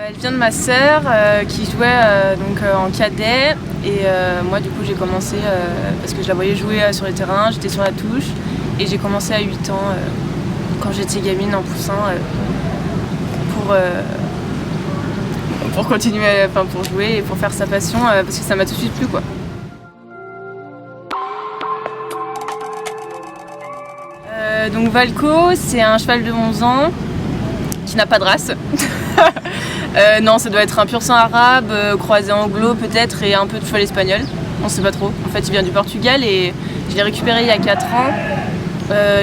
Elle vient de ma sœur qui jouait en cadet et moi du coup j'ai commencé parce que je la voyais jouer sur les terrains, j'étais sur la touche et j'ai commencé à 8 ans quand j'étais gamine en poussin pour continuer, pour jouer et pour faire sa passion parce que ça m'a tout de suite plu quoi. Donc Valco, c'est un cheval de 11 ans qui n'a pas de race. Non, ça doit être un pur sang arabe, croisé anglo peut-être et un peu de cheval espagnol. On sait pas trop. En fait, il vient du Portugal et je l'ai récupéré il y a 4 ans.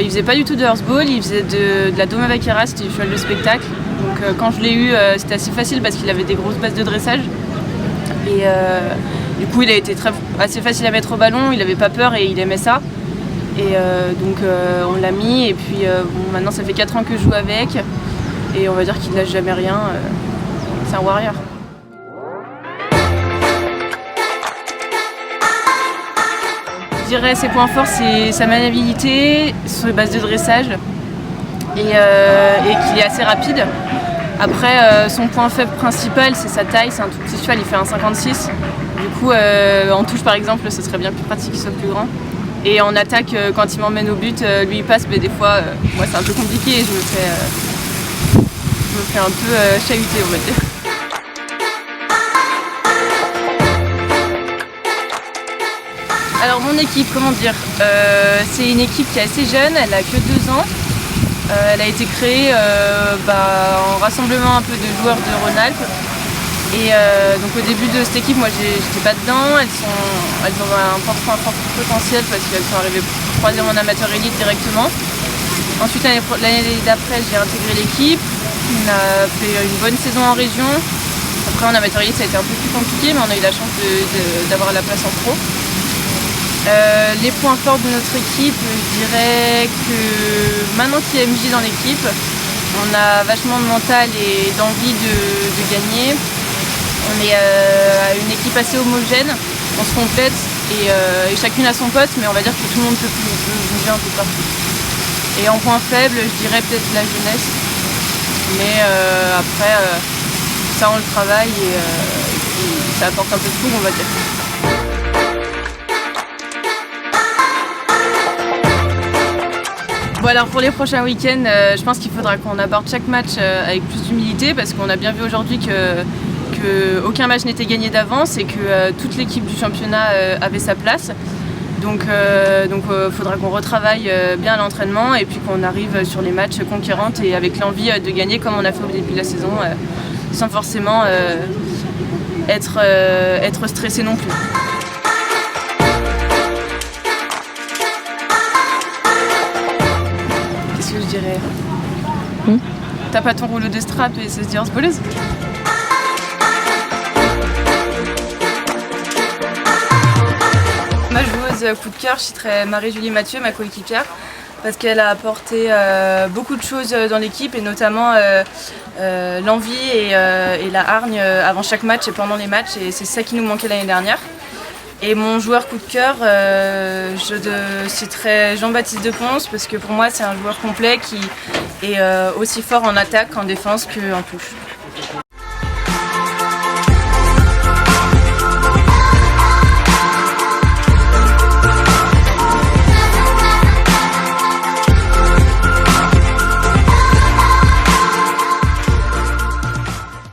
Il faisait pas du tout de horseball, il faisait de la doma vaquera, c'était du cheval de spectacle. Donc quand je l'ai eu, c'était assez facile parce qu'il avait des grosses bases de dressage. Et du coup, il a été assez facile à mettre au ballon, il avait pas peur et il aimait ça. Et donc on l'a mis et puis maintenant ça fait 4 ans que je joue avec et on va dire qu'il ne lâche jamais rien, c'est un warrior. Je dirais ses points forts c'est sa maniabilité, ses bases de dressage et qu'il est assez rapide. Après son point faible principal c'est sa taille, c'est un tout petit cheval, il fait 1,56. Du coup en touche par exemple ce serait bien plus pratique qu'il soit plus grand. Et en attaque, quand il m'emmène au but, lui il passe, mais des fois, moi c'est un peu compliqué et je me fais un peu chahuter, on va dire. Alors mon équipe, comment dire, c'est une équipe qui est assez jeune, elle a que 2 ans. Elle a été créée en rassemblement un peu de joueurs de Rhône-Alpes. Et donc au début de cette équipe, moi j'étais pas dedans, elles ont un fort potentiel parce qu'elles sont arrivées 3e en amateur élite directement. Ensuite l'année d'après j'ai intégré l'équipe, on a fait une bonne saison en région. Après en amateur élite ça a été un peu plus compliqué mais on a eu la chance d'avoir la place en pro. Les points forts de notre équipe, je dirais que maintenant qu'il y a MJ dans l'équipe, on a vachement de mental et d'envie de gagner. On est une équipe assez homogène, on se complète et chacune a son poste, mais on va dire que tout le monde peut bouger un peu partout. Et en point faible, je dirais peut-être la jeunesse, mais après ça on le travaille et puis ça apporte un peu de tout, on va dire. Bon alors pour les prochains week-ends, je pense qu'il faudra qu'on aborde chaque match avec plus d'humilité parce qu'on a bien vu aujourd'hui que aucun match n'était gagné d'avance et que toute l'équipe du championnat avait sa place. Donc faudra qu'on retravaille bien à l'entraînement et puis qu'on arrive sur les matchs conquérantes et avec l'envie de gagner comme on a fait au début de la saison, sans forcément être stressé non plus. Qu'est-ce que je dirais ? T'as pas ton rouleau de strap et ça se dit horseballeuse ? Ma joueuse coup de cœur, je citerai Marie-Julie Mathieu, ma coéquipière, parce qu'elle a apporté beaucoup de choses dans l'équipe et notamment l'envie et la hargne avant chaque match et pendant les matchs et c'est ça qui nous manquait l'année dernière. Et mon joueur coup de cœur, je citerai Jean-Baptiste Deponce parce que pour moi c'est un joueur complet qui est aussi fort en attaque, en défense qu'en touche.